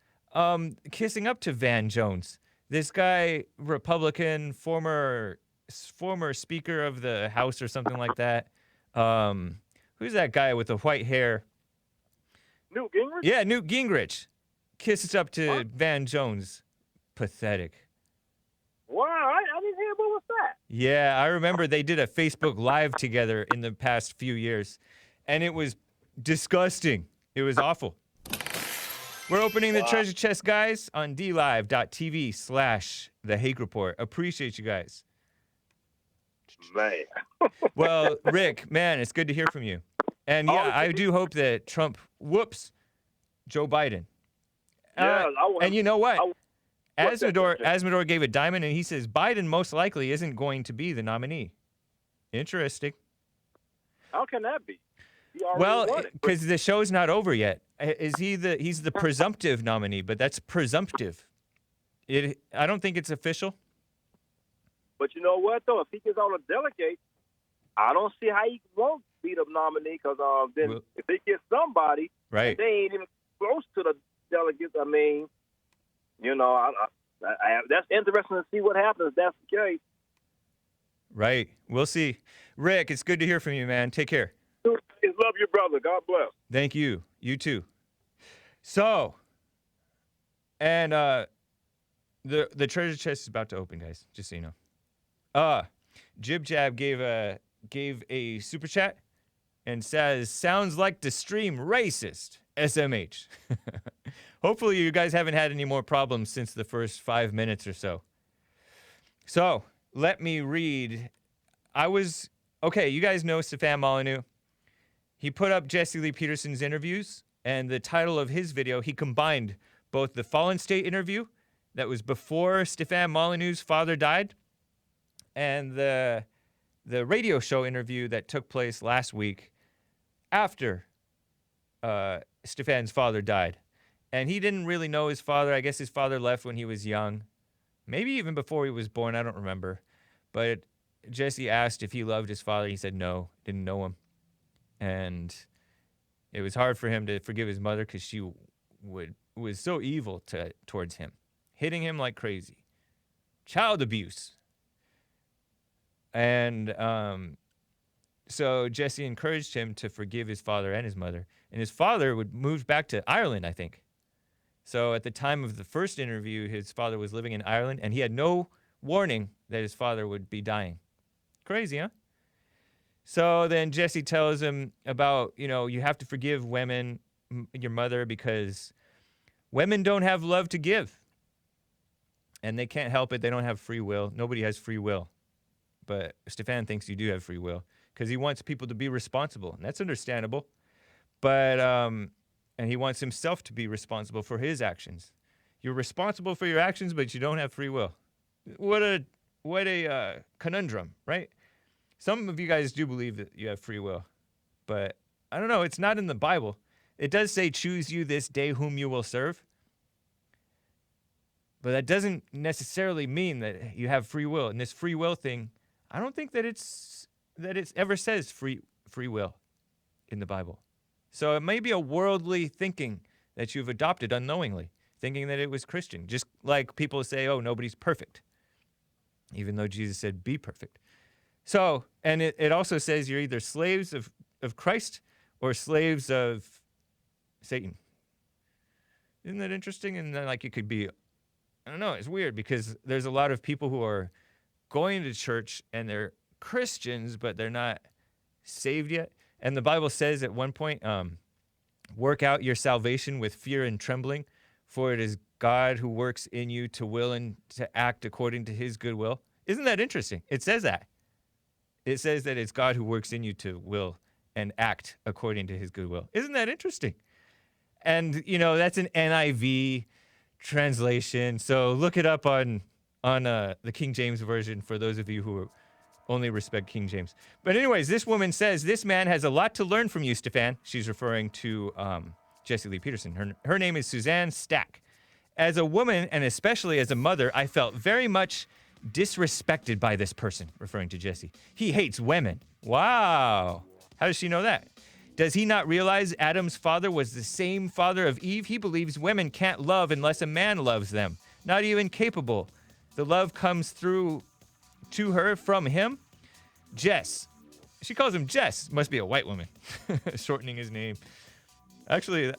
kissing up to Van Jones. This guy, Republican, former Speaker of the House or something like that. Who's that guy with the white hair? Newt Gingrich? Yeah, Newt Gingrich. Kisses up to Van Jones. Pathetic. Wow, I didn't hear. What was that? Yeah, I remember they did a Facebook Live together in the past few years, and it was disgusting. It was awful. We're opening the treasure chest, guys, on dlive.tv/The Hake Report. Appreciate you guys. Man. Well, Rick, man, it's good to hear from you. And yeah, I do hope that Trump whoops Joe Biden. And you know what? Asmodor gave a diamond, and he says Biden most likely isn't going to be the nominee. Interesting. How can that be? Well, because the show's not over yet. He's the presumptive nominee, but that's presumptive. I don't think it's official. But you know what, though? If he gets on a delegate, I don't see how he won't be the nominee, because if he gets somebody, right, they ain't even close to the delegates. I mean, you know, that's interesting to see what happens if that's the case. Right. We'll see. Rick, it's good to hear from you, man. Take care. Love your brother. God bless. Thank you. You too. So, and the treasure chest is about to open, guys, just so you know. Jib Jab gave a super chat and says, sounds like the stream racist, SMH. Hopefully you guys haven't had any more problems since the first 5 minutes or so. So let me read. Okay, you guys know Stefan Molyneux. He put up Jesse Lee Peterson's interviews, and the title of his video, he combined both the Fallen State interview that was before Stefan Molyneux's father died and the radio show interview that took place last week after Stefan's father died. And he didn't really know his father. I guess his father left when he was young. Maybe even before he was born. I don't remember. But Jesse asked if he loved his father. He said no, didn't know him. And it was hard for him to forgive his mother because she was so evil towards him, hitting him like crazy. Child abuse. And so Jesse encouraged him to forgive his father and his mother. And his father would move back to Ireland, I think. So at the time of the first interview, his father was living in Ireland, and he had no warning that his father would be dying. Crazy, huh? So then Jesse tells him about, you have to forgive women, your mother, because women don't have love to give. And they can't help it. They don't have free will. Nobody has free will. But Stefan thinks you do have free will because he wants people to be responsible. And that's understandable. But, and he wants himself to be responsible for his actions. You're responsible for your actions, but you don't have free will. What a conundrum, right? Some of you guys do believe that you have free will, but I don't know. It's not in the Bible. It does say, choose you this day whom you will serve. But that doesn't necessarily mean that you have free will. And this free will thing, I don't think that it ever says free will in the Bible. So it may be a worldly thinking that you've adopted unknowingly, thinking that it was Christian. Just like people say, oh, nobody's perfect, even though Jesus said, be perfect. So, and it also says you're either slaves of Christ or slaves of Satan. Isn't that interesting? And then like it could be, I don't know, it's weird because there's a lot of people who are going to church and they're Christians, but they're not saved yet. And the Bible says at one point, work out your salvation with fear and trembling, for it is God who works in you to will and to act according to his good will. Isn't that interesting? It says that. It says that it's God who works in you to will and act according to his good will. Isn't that interesting? And, that's an NIV translation. So look it up on the King James Version for those of you who only respect King James. But anyways, this woman says, this man has a lot to learn from you, Stefan. She's referring to Jesse Lee Peterson. Her name is Suzanne Stack. As a woman, and especially as a mother, I felt very much disrespected by this person, referring to Jesse. He hates women. Wow. How does she know that? Does he not realize Adam's father was the same father of Eve? He believes women can't love unless a man loves them. Not even capable. The love comes through to her from him. Jess. She calls him Jess. Must be a white woman. Shortening his name. Actually,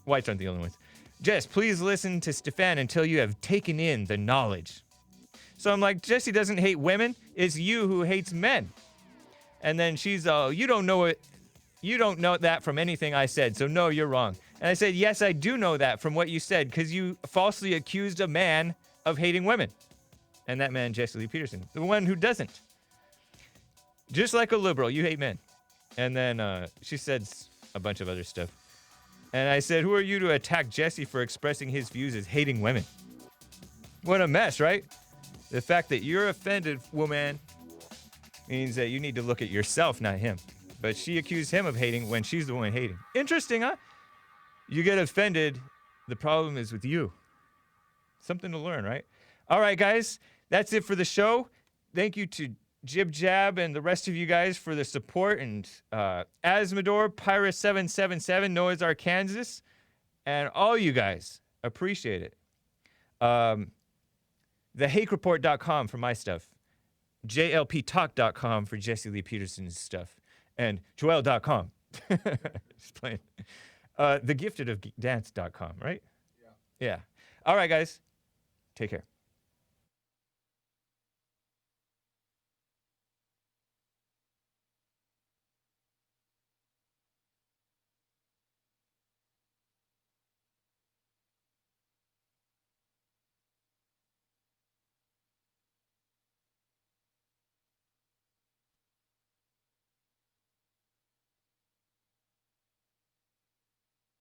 whites aren't the only ones. Jess, please listen to Stefan until you have taken in the knowledge. So I'm like, Jesse doesn't hate women. It's you who hates men. And then she's all, you don't know it. You don't know that from anything I said. So no, you're wrong. And I said, yes, I do know that from what you said, because you falsely accused a man of hating women. And that man, Jesse Lee Peterson, the one who doesn't. Just like a liberal, you hate men. And then she said a bunch of other stuff. And I said, who are you to attack Jesse for expressing his views as hating women? What a mess, right? The fact that you're offended, woman, means that you need to look at yourself, not him. But she accused him of hating when she's the one hating. Interesting, huh? You get offended, the problem is with you. Something to learn, right? All right, guys, that's it for the show. Thank you to Jib Jab and the rest of you guys for the support. And Asmodor, Pyrus777, Noah's Arkansas, and all you guys. Appreciate it. TheHakeReport.com for my stuff. JLPTalk.com for Jesse Lee Peterson's stuff. And Joel.com. Just playing. TheGiftedOfDance.com, right? Yeah. All right, guys. Take care.